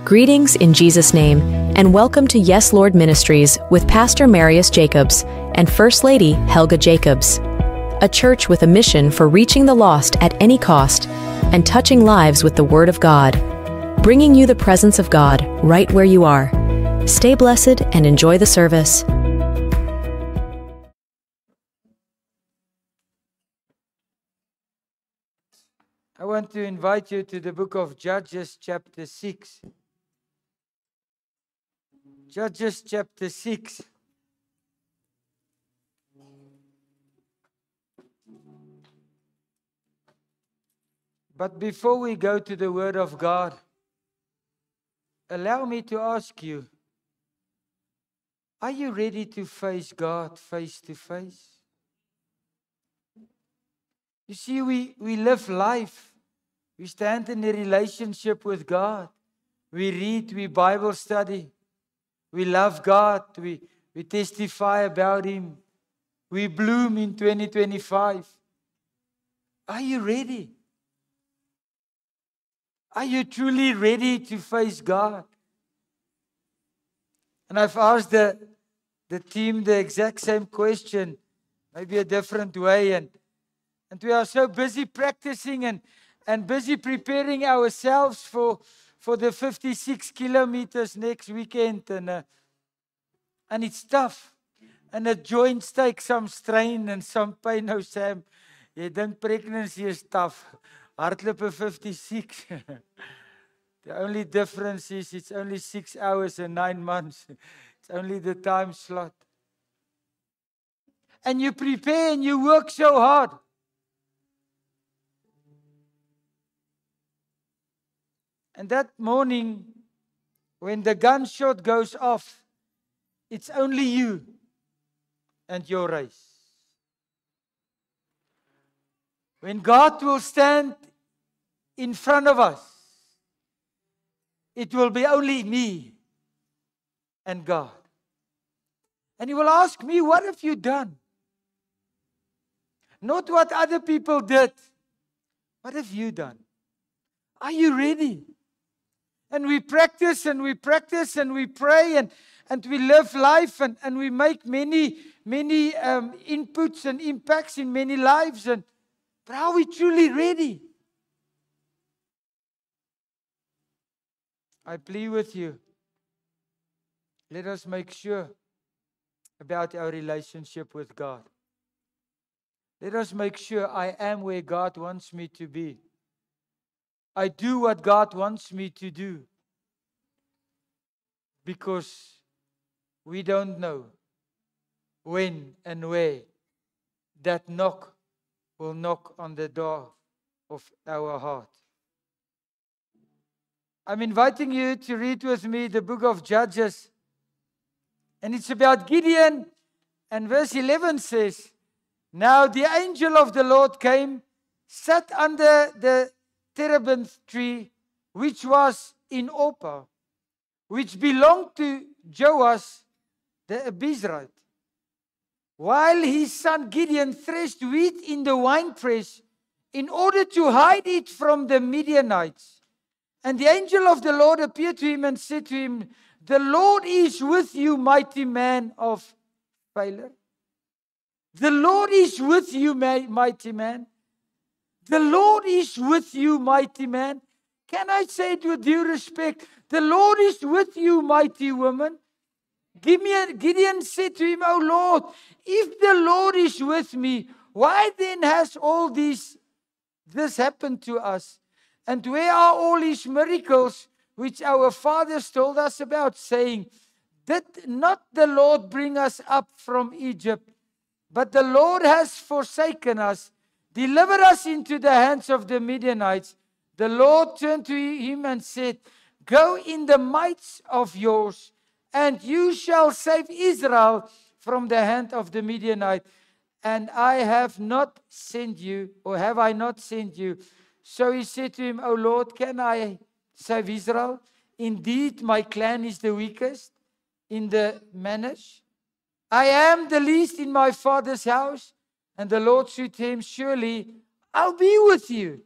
Greetings in Jesus' name, and welcome to Yes Lord Ministries with Pastor Marius Jacobs and First Lady Helga Jacobs, a church with a mission for reaching the lost at any cost and touching lives with the Word of God, bringing you the presence of God right where you are. Stay blessed and enjoy the service. I want to invite you to the book of Judges chapter 6. Judges chapter 6. But before we go to the Word of God, allow me to ask you, are you ready to face God face to face? You see, we live life. We stand in a relationship with God. We read, we Bible study. We love God. We testify about Him. We bloom in 2025. Are you ready? Are you truly ready to face God? And I've asked the team the exact same question, maybe a different way. And we are so busy practicing and busy preparing ourselves for the 56 kilometers next weekend. And it's tough. And the joints take some strain and some pain. Nou Sam, jy dink pregnancy is tough. Hardloop 56. The only difference is it's only 6 hours and 9 months. It's only the time slot. And you prepare and you work so hard. And that morning, when the gunshot goes off, it's only you and your race. When God will stand in front of us, it will be only me and God. And He will ask me, what have you done? Not what other people did. What have you done? Are you ready? And we practice and we practice and we pray and we live life and we make many inputs and impacts in many lives. But are we truly ready? I plead with you. Let us make sure about our relationship with God. Let us make sure I am where God wants me to be. I do what God wants me to do. Because we don't know when and where that knock will knock on the door of our heart. I'm inviting you to read with me the book of Judges. And it's about Gideon. And verse 11 says, Now the angel of the Lord came, sat under the terebinth tree, which was in Ophrah, which belonged to Joash the Abiezrite, while his son Gideon threshed wheat in the winepress in order to hide it from the Midianites. And the angel of the Lord appeared to him and said to him, The Lord is with you, mighty man of valor. The Lord is with you, mighty man. The Lord is with you, mighty man. Can I say it with due respect? The Lord is with you, mighty woman. Gideon said to him, O Lord, if the Lord is with me, why then has all this happened to us? And where are all His miracles which our fathers told us about, saying, Did not the Lord bring us up from Egypt? But the Lord has forsaken us, delivered us into the hands of the Midianites. The Lord turned to him and said, Go in the might of yours, and you shall save Israel from the hand of the Midianite. And I have not sent you, or have I not sent you? So he said to him, O Lord, can I save Israel? Indeed, my clan is the weakest in the Manasseh. I am the least in my father's house. And the Lord said to him, Surely I'll be with you,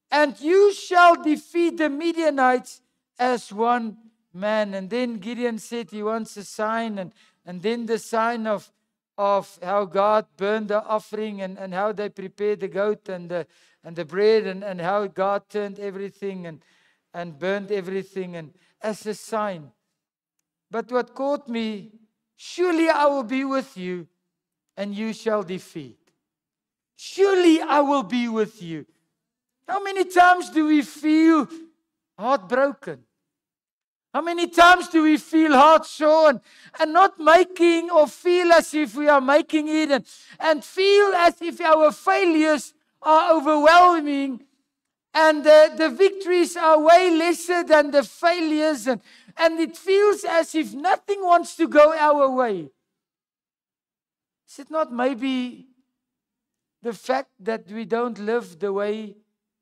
and you shall defeat the Midianites as one man. And then Gideon said he wants a sign, and then the sign of how God burned the offering, and how they prepared the goat and the bread, and how God turned everything and burned everything, and as a sign. But what caught me, surely I will be with you, and you shall defeat. Surely I will be with you. How many times do we feel heartbroken? How many times do we feel heartsore and not making, or feel as if we are making it, and feel as if our failures are overwhelming, and the victories are way lesser than the failures, and it feels as if nothing wants to go our way? Is it not maybe the fact that we don't live the way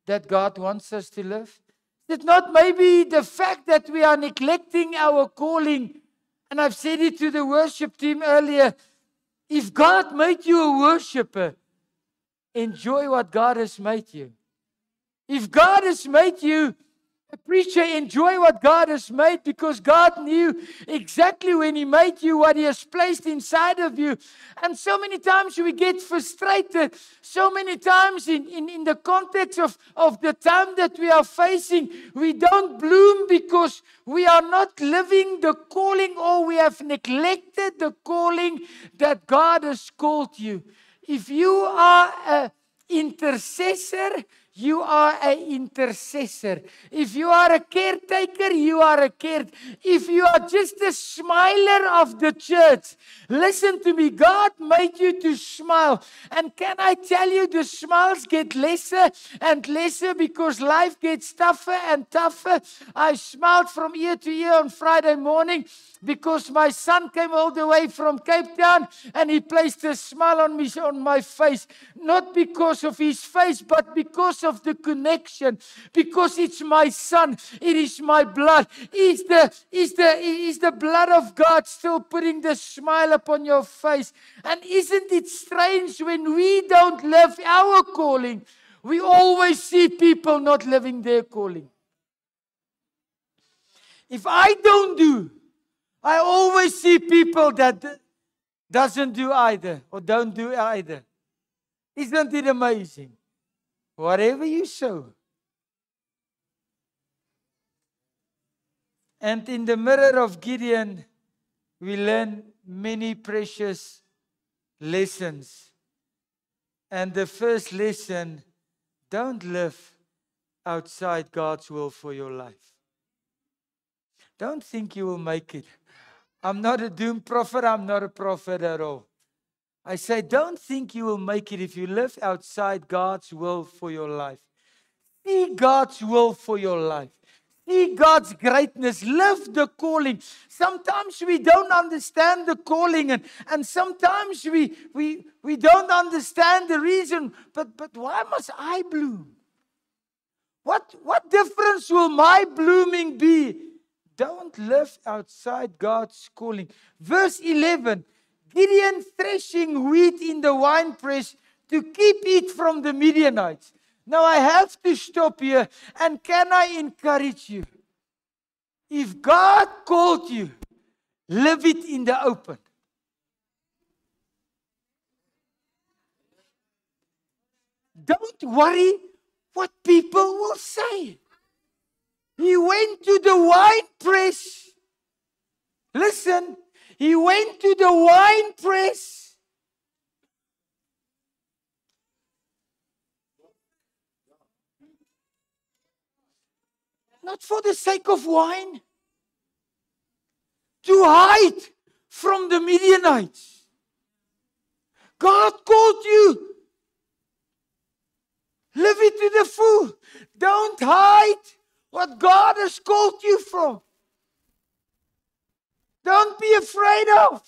that God wants us to live? Is it not maybe the fact that we are neglecting our calling? And I've said it to the worship team earlier. If God made you a worshiper, enjoy what God has made you. If God has made you a preacher, enjoy what God has made, because God knew exactly when He made you what He has placed inside of you. And so many times we get frustrated. So many times in the context of the time that we are facing, we don't bloom because we are not living the calling, or we have neglected the calling that God has called you. If you are an intercessor, you are an intercessor. If you are a caretaker, you are a caretaker. If you are just a smiler of the church, listen to me. God made you to smile. And can I tell you, the smiles get lesser and lesser because life gets tougher and tougher. I smiled from ear to ear on Friday morning because my son came all the way from Cape Town and he placed a smile on my face. Not because of his face, but because of the connection. Because it's my son. It is my blood. Is the blood of God still putting the smile upon your face? And isn't it strange when we don't live our calling, we always see people not living their calling. If I don't do, I always see people that doesn't do either, or don't do either. Isn't it amazing? Whatever you sow. And in the mirror of Gideon, we learn many precious lessons. And the first lesson, don't live outside God's will for your life. Don't think you will make it. I'm not a doom prophet. I'm not a prophet at all. I say, don't think you will make it if you live outside God's will for your life. See God's will for your life. See God's greatness. Live the calling. Sometimes we don't understand the calling, and sometimes we don't understand the reason. But why must I bloom? What difference will my blooming be? Don't live outside God's calling. Verse 11, Gideon threshing wheat in the winepress to keep it from the Midianites. Now I have to stop here, and can I encourage you? If God called you, live it in the open. Don't worry what people will say. He went to the wine press. Listen, he went to the wine press. Not for the sake of wine. To hide from the Midianites. God called you. Live it to the full. Don't hide what God has called you from. Don't be afraid of.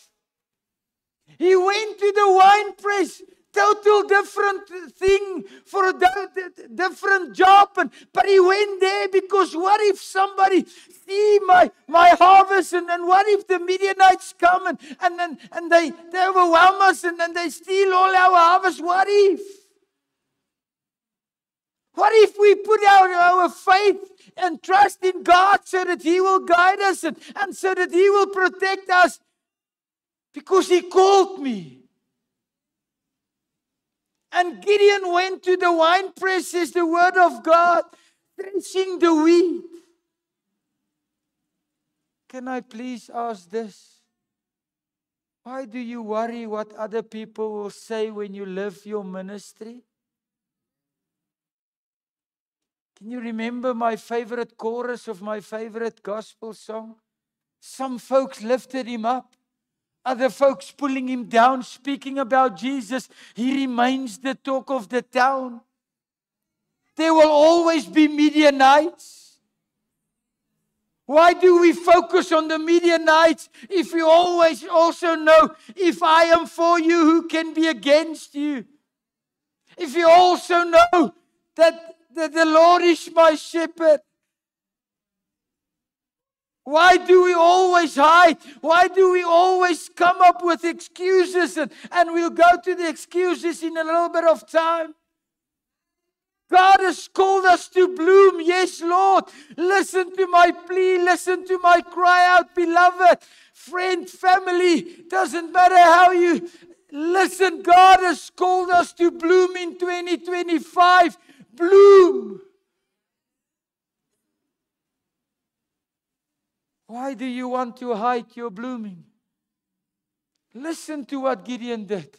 He went to the wine press. Total different thing for a different job. But he went there because what if somebody see my harvest, and what if the Midianites come and they overwhelm us and they steal all our harvest? What if? What if we put our faith and trust in God so that He will guide us and so that He will protect us because He called me? And Gideon went to the winepress, says the word of God, threshing the wheat. Can I please ask this? Why do you worry what other people will say when you live your ministry? Can you remember my favorite chorus of my favorite gospel song? Some folks lifted him up. Other folks pulling him down, speaking about Jesus. He remains the talk of the town. There will always be Midianites. Why do we focus on the Midianites if we always also know, if I am for you, who can be against you? If you also know that the Lord is my shepherd. Why do we always hide? Why do we always come up with excuses? And we'll go to the excuses in a little bit of time. God has called us to bloom. Yes, Lord. Listen to my plea. Listen to my cry out, beloved. Friend, family. Doesn't matter how you listen. God has called us to bloom in 2025. Bloom. Why do you want to hide your blooming? Listen to what Gideon did.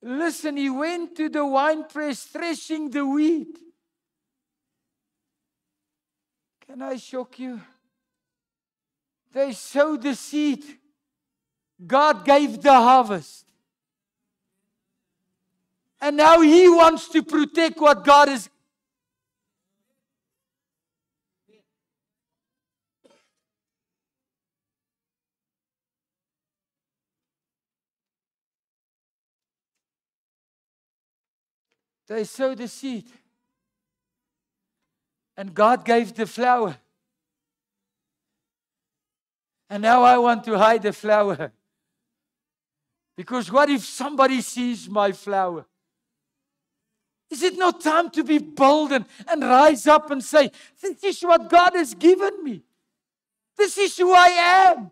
Listen, he went to the winepress threshing the wheat. Can I shock you? They sowed the seed. God gave the harvest. And now He wants to protect what God has. They sowed the seed. And God gave the flower. And now I want to hide the flower. Because what if somebody sees my flower? Is it not time to be bold and rise up and say, this is what God has given me. This is who I am.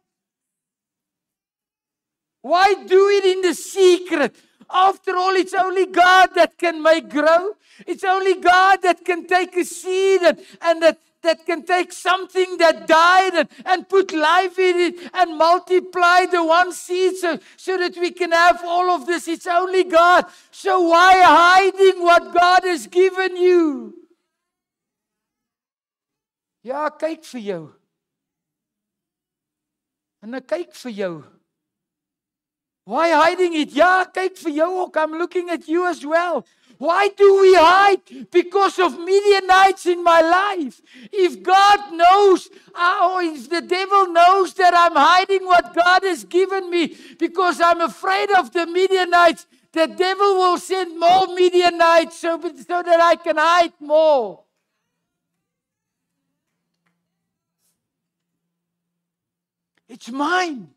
Why do it in the secret? After all, it's only God that can make grow. It's only God that can take a seed and that can take something that died and put life in it and multiply the one seed so that we can have all of this. It's only God. So why hiding what God has given you? Ja, kyk vir jou. En ek kyk vir jou. Why hiding it? Ja, kyk vir jou ook. I'm looking at you as well. Why do we hide? Because of Midianites in my life. If God knows, or if the devil knows that I'm hiding what God has given me because I'm afraid of the Midianites, the devil will send more Midianites so that I can hide more. It's mine.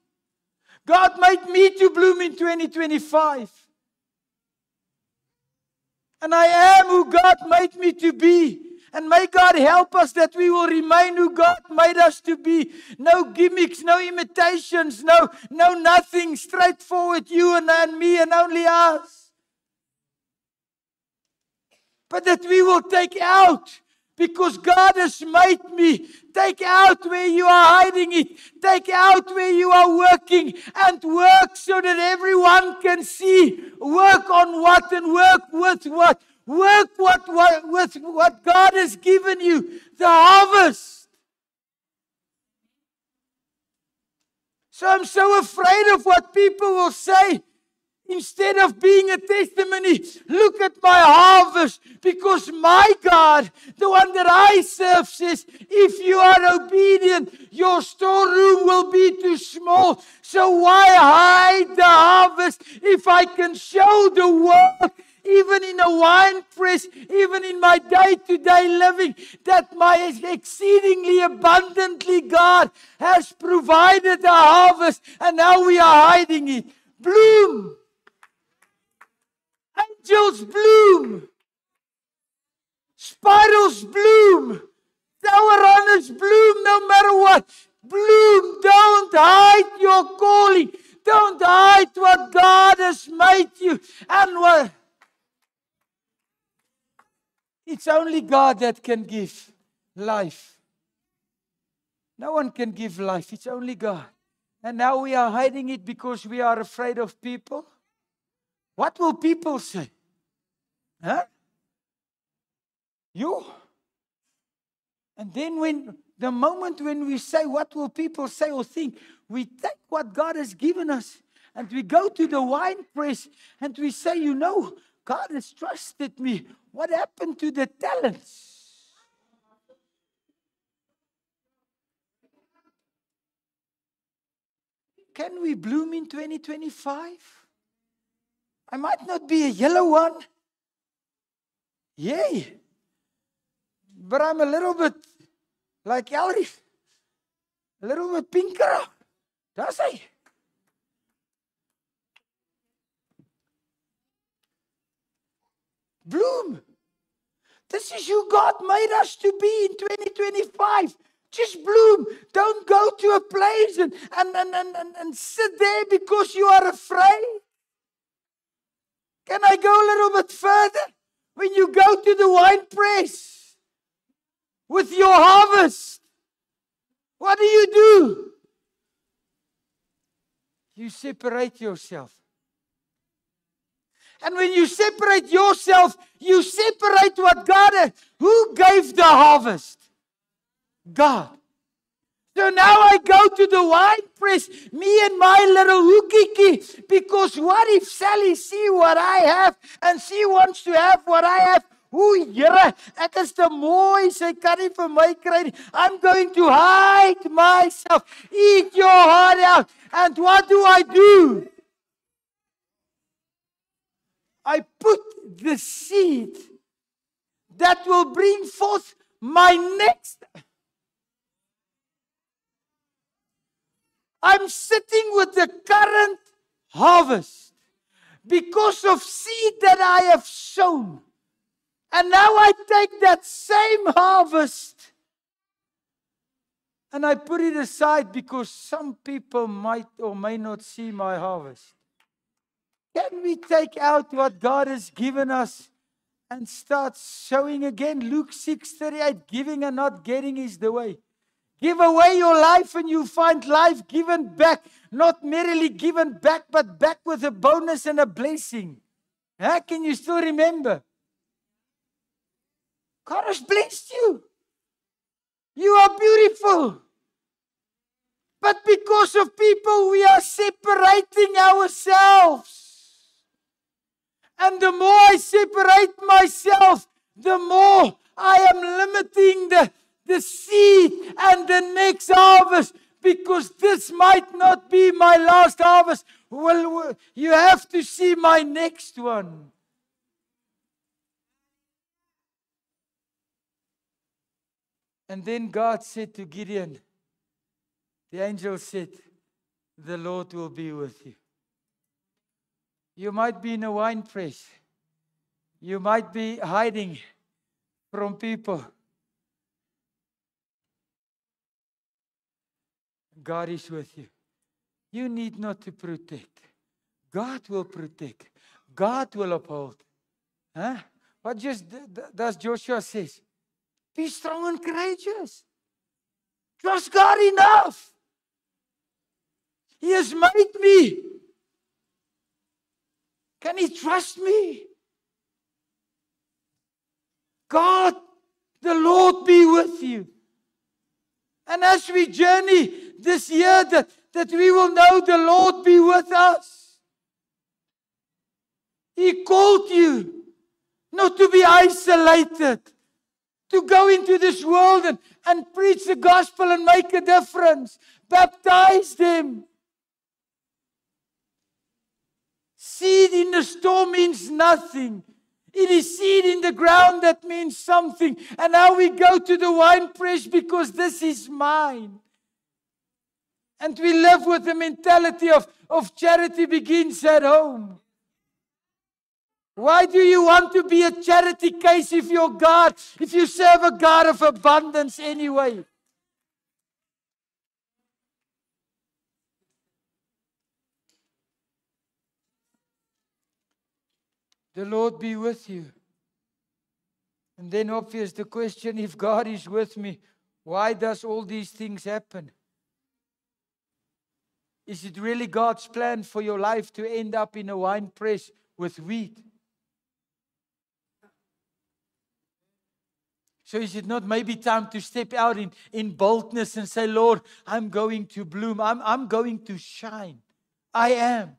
God made me to bloom in 2025. And I am who God made me to be. And may God help us that we will remain who God made us to be. No gimmicks, no imitations, no nothing. Straightforward, you and me and only us. But that we will take out, because God has made me. Take out where you are hiding it. Take out where you are working. And work so that everyone can see. Work on what and work with what. Work with what God has given you. The harvest. So I'm so afraid of what people will say. Instead of being a testimony, look at my harvest. Because my God, the one that I serve, says, if you are obedient, your storeroom will be too small. So why hide the harvest if I can show the world, even in a wine press, even in my day-to-day living, that my exceedingly abundantly God has provided the harvest, and now we are hiding it. Bloom. Angels bloom. Spirals bloom. Tower runners bloom no matter what. Bloom. Don't hide your calling. Don't hide what God has made you. And what? It's only God that can give life. No one can give life. It's only God. And now we are hiding it because we are afraid of people. What will people say? Huh? You? And then when the moment when we say, what will people say or think? We take what God has given us and we go to the wine press and we say, you know, God has trusted me. What happened to the talents? Can we bloom in 2025? I might not be a yellow one. Yay. But I'm a little bit like Elrich. A little bit pinker. Does he? Bloom. This is who God made us to be in 2025. Just bloom. Don't go to a place and sit there because you are afraid. Can I go a little bit further? When you go to the wine press with your harvest, what do? You separate yourself. And when you separate yourself, you separate what God has. Who gave the harvest? God. So now I go to the wine press, me and my little hoekiekie, because what if Sally see what I have and she wants to have what I have? O Here, ek is te mooi, sy kan nie vir my kry nie. I'm going to hide myself, eat your heart out. And what do? I put the seed that will bring forth my next. I'm sitting with the current harvest because of seed that I have sown. And now I take that same harvest and I put it aside because some people might or may not see my harvest. Can we take out what God has given us and start sowing again? Luke 6:38, giving and not getting is the way. Give away your life and you find life given back. Not merely given back, but back with a bonus and a blessing. Huh? Can you still remember? God has blessed you. You are beautiful. But because of people, we are separating ourselves. And the more I separate myself, the more I am limiting the seed and the next harvest, because this might not be my last harvest. Well, you have to see my next one. And then God said to Gideon, the angel said, the Lord will be with you. You might be in a wine press. You might be hiding from people. God is with you. You need not to protect. God will protect. God will uphold. Huh? What just does Joshua says? Be strong and courageous. Trust God enough. He has made me. Can He trust me? God, the Lord be with you. And as we journey this year, that we will know the Lord be with us. He called you not to be isolated, to go into this world and preach the gospel and make a difference. Baptize them. Seed in the storm means nothing. It is seed in the ground that means something. And now we go to the wine press because this is mine. And we live with the mentality of charity begins at home. Why do you want to be a charity case if you serve a God of abundance anyway? The Lord be with you. And then obvious the question, if God is with me, why does all these things happen? Is it really God's plan for your life to end up in a wine press with wheat? So is it not maybe time to step out in boldness and say, Lord, I'm going to bloom. I'm going to shine. I am.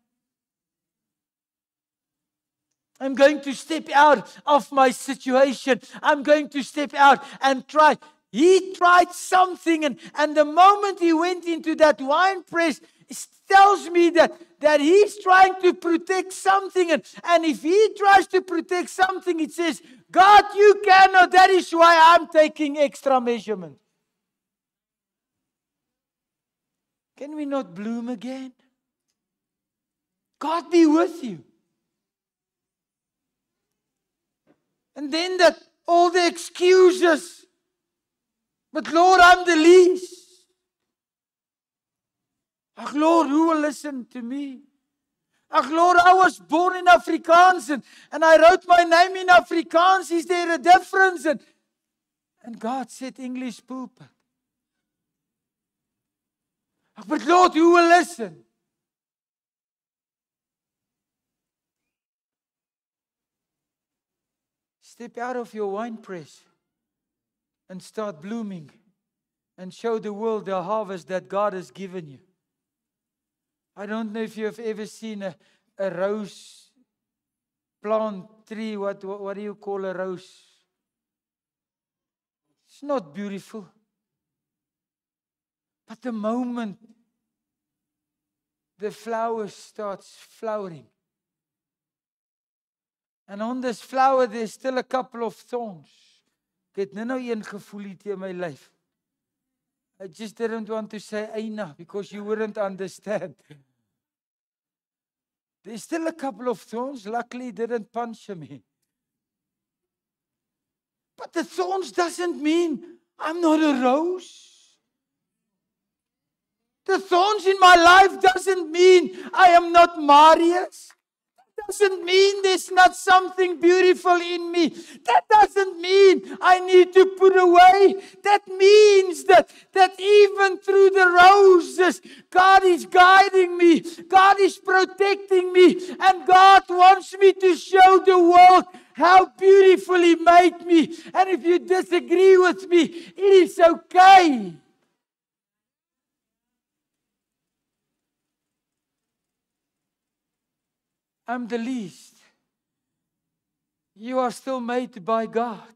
I'm going to step out of my situation. I'm going to step out and try. He tried something, and the moment he went into that wine press, it tells me that he's trying to protect something. And if he tries to protect something, it says, God, you cannot. That is why I'm taking extra measurement. Can we not bloom again? God be with you. And then all the excuses. But Lord, I'm the least. Ach Lord, who will listen to me? Ach Lord, I was born in Afrikaans and I wrote my name in Afrikaans. Is there a difference? And God said English pulpit. Ach, but Lord, who will listen? Step out of your wine press and start blooming and show the world the harvest that God has given you. I don't know if you have ever seen a rose plant tree. What do you call a rose? It's not beautiful. But the moment the flower starts flowering, and on this flower, there's still a couple of thorns. Ek het nou een gevoel hier teen my lyf. I just didn't want to say Aina because you wouldn't understand. There's still a couple of thorns. Luckily, it didn't puncture me. But the thorns doesn't mean I'm not a rose. The thorns in my life doesn't mean I am not Marius. Doesn't mean there's not something beautiful in me. That doesn't mean I need to put away. That means that even through the roses, God is guiding me. God is protecting me. And God wants me to show the world how beautiful He made me. And if you disagree with me, it is okay. I'm the least. You are still made by God.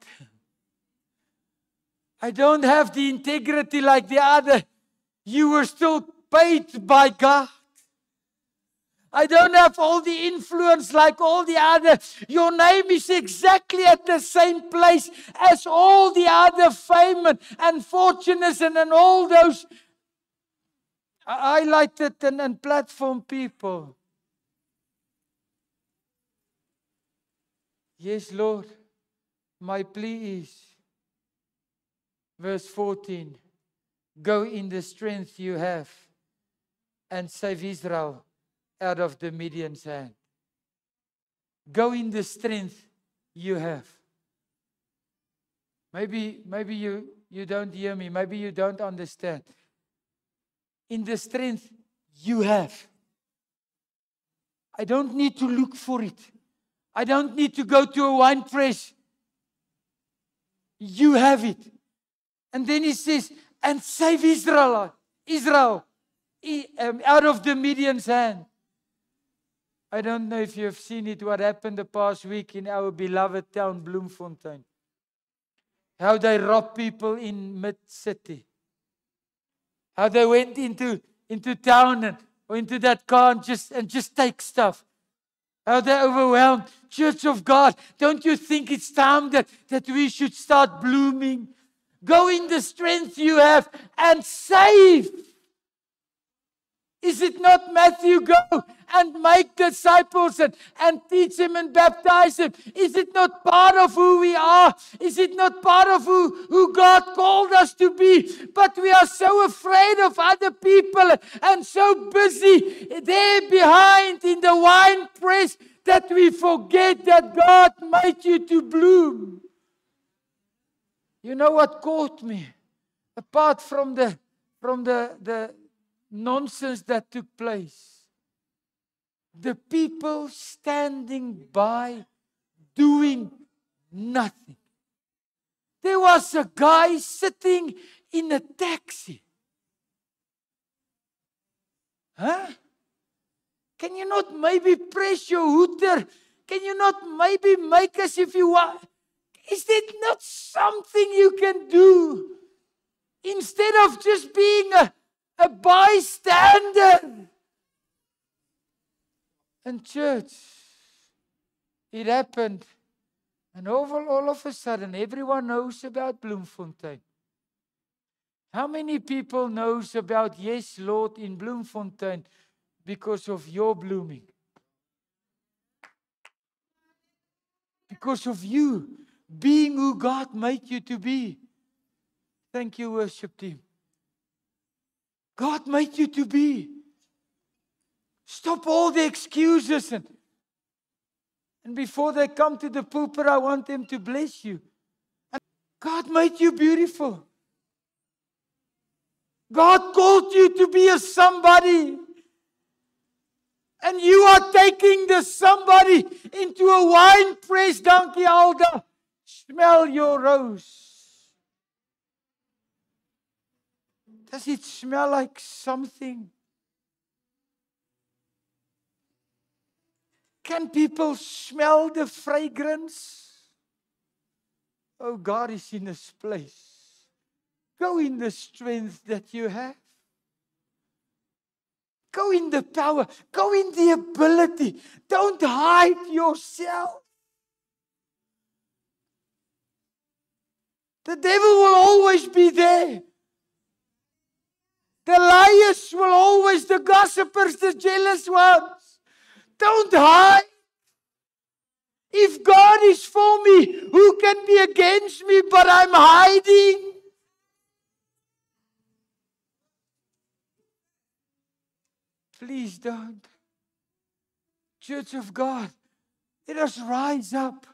I don't have the integrity like the other. You were still paid by God. I don't have all the influence like all the other. Your name is exactly at the same place as all the other fame and fortunes and all those highlighted and platform people. Yes, Lord, my plea is, verse 14, go in the strength you have and save Israel out of the Midian's hand. Go in the strength you have. Maybe you don't hear me. Maybe you don't understand. In the strength you have. I don't need to look for it. I don't need to go to a wine press. You have it. And then he says, and save Israel out of the Midian's hand. I don't know if you have seen it, what happened the past week in our beloved town, Bloemfontein. How they robbed people in mid-city. How they went into town or into that car and just take stuff. How they overwhelmed. Church of God, don't you think it's time that we should start blooming? Go in the strength you have and save. Is it not Matthew, go and make disciples and teach them and baptize them? Is it not part of who we are? Is it not part of who God called us to be? But we are so afraid of other people and so busy there behind in the wine press that we forget that God made you to bloom. You know what caught me? Apart from the nonsense that took place. The people standing by doing nothing. There was a guy sitting in a taxi. Huh? Can you not maybe press your hooter? Can you not maybe make as if you want? Is that not something you can do? Instead of just being a bystander. And church, it happened. And all of a sudden, everyone knows about Bloemfontein. How many people knows about Yes, Lord, in Bloemfontein because of your blooming? Because of you being who God made you to be. Thank you, worship team. God made you to be. Stop all the excuses. And before they come to the pulpit, I want them to bless you. And God made you beautiful. God called you to be a somebody. And you are taking the somebody into a wine press, Dankie Alda. Smell your rose. Does it smell like something? Can people smell the fragrance? Oh, God is in this place. Go in the strength that you have. Go in the power. Go in the ability. Don't hide yourself. The devil will always be there. The liars will always, the gossipers, the jealous ones. Don't hide. If God is for me, who can be against me? But I'm hiding. Please don't. Church of God, let us rise up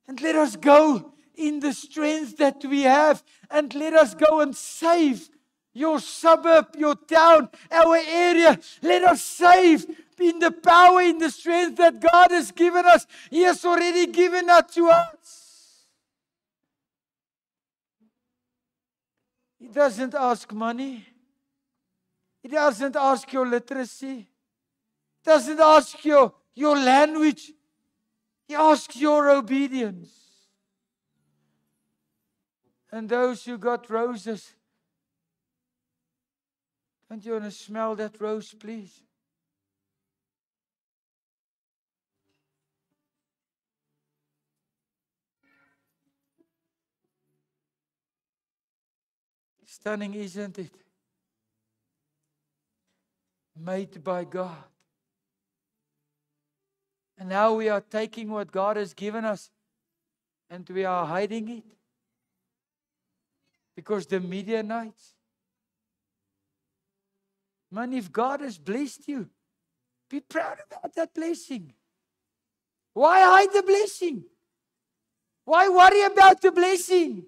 and let us go in the strength that we have, and let us go and save your suburb, your town, our area. Let us save in the power, in the strength that God has given us. He has already given that to us. He doesn't ask money. He doesn't ask your literacy. He doesn't ask your language. He asks your obedience. And those who got roses, don't you want to smell that rose, please? Stunning, isn't it? Made by God. And now we are taking what God has given us and we are hiding it. Because the Midianites. Man, if God has blessed you, be proud about that blessing. Why hide the blessing? Why worry about the blessing?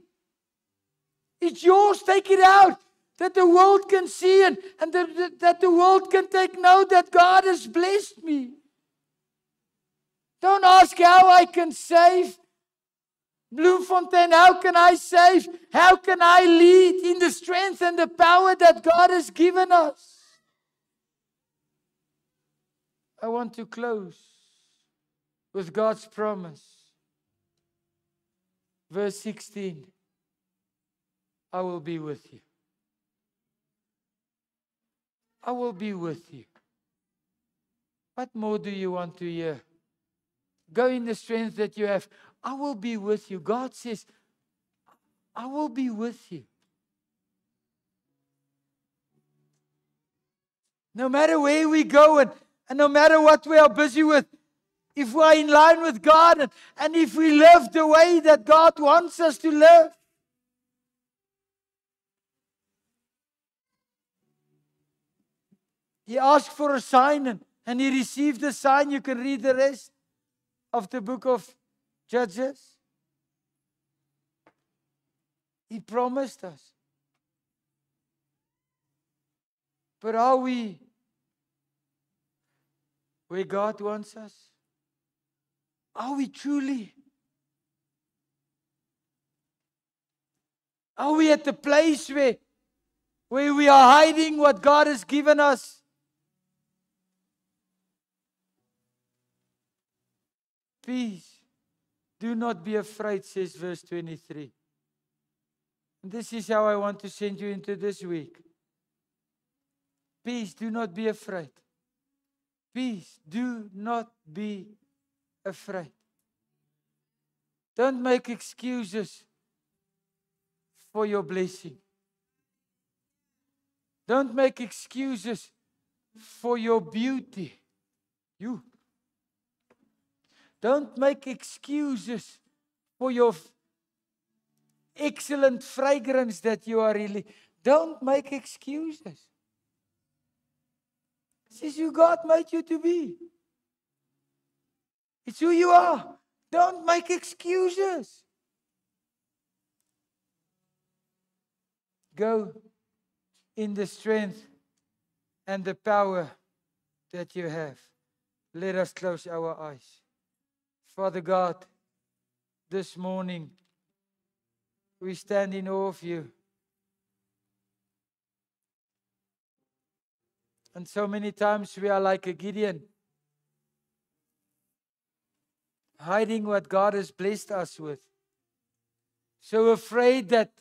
It's yours, take it out. That the world can see and that the world can take note that God has blessed me. Don't ask how I can save. Bloemfontein, how can I save? How can I lead in the strength and the power that God has given us? I want to close with God's promise. Verse 16. I will be with you. I will be with you. What more do you want to hear? Go in the strength that you have. I will be with you. God says, I will be with you. No matter where we go and no matter what we are busy with, if we are in line with God and if we live the way that God wants us to live, he asked for a sign and he received the sign. You can read the rest of the book of Judges. He promised us. But are we where God wants us? Are we truly? Are we at the place where we are hiding what God has given us? Peace. Do not be afraid, says verse 23. And this is how I want to send you into this week. Peace, do not be afraid. Peace, do not be afraid. Don't make excuses for your blessing. Don't make excuses for your beauty. Don't make excuses for your excellent fragrance that you are really. Don't make excuses. This is who God made you to be. It's who you are. Don't make excuses. Go in the strength and the power that you have. Let us close our eyes. Father God, this morning we stand in awe of you. And so many times we are like a Gideon, hiding what God has blessed us with. So afraid that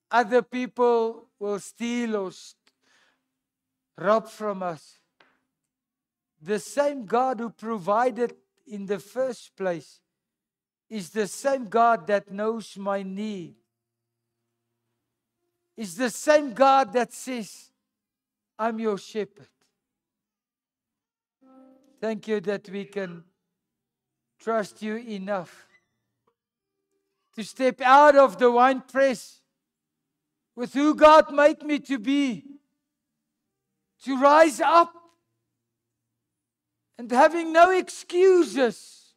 other people will steal or rob from us. The same God who provided in the first place is the same God that knows my need. Is the same God that says, I'm your shepherd. Thank you that we can trust you enough to step out of the winepress with who God made me to be, to rise up and having no excuses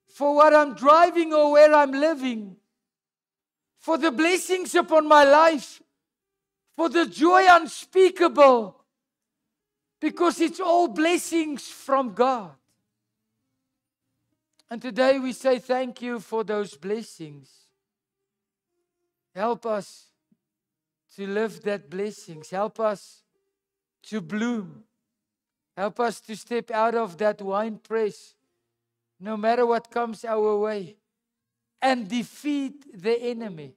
for what I'm driving or where I'm living, for the blessings upon my life, for the joy unspeakable, because it's all blessings from God. And today we say thank you for those blessings. Help us to live that blessings. Help us to bloom. Help us to step out of that winepress, no matter what comes our way, and defeat the enemy.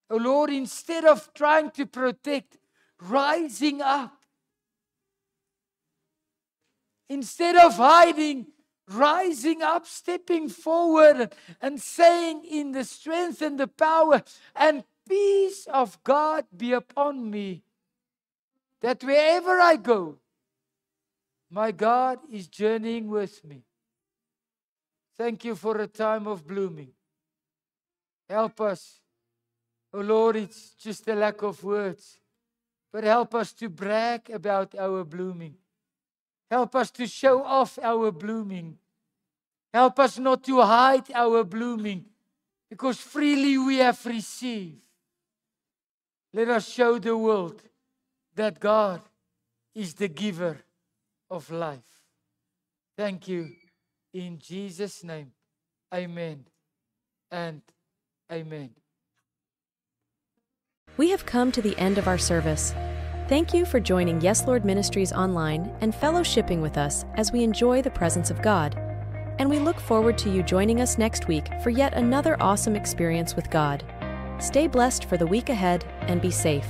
Oh Lord, instead of trying to protect, rising up. Instead of hiding, rising up, stepping forward and saying in the strength and the power and peace of God be upon me, that wherever I go, my God is journeying with me. Thank you for a time of blooming. Help us. Oh Lord, it's just a lack of words. But help us to brag about our blooming. Help us to show off our blooming. Help us not to hide our blooming, because freely we have received. Let us show the world that God is the giver of life. Thank you. In Jesus' name, amen and amen. We have come to the end of our service. Thank you for joining Yes Lord Ministries online and fellowshipping with us as we enjoy the presence of God. And we look forward to you joining us next week for yet another awesome experience with God. Stay blessed for the week ahead and be safe.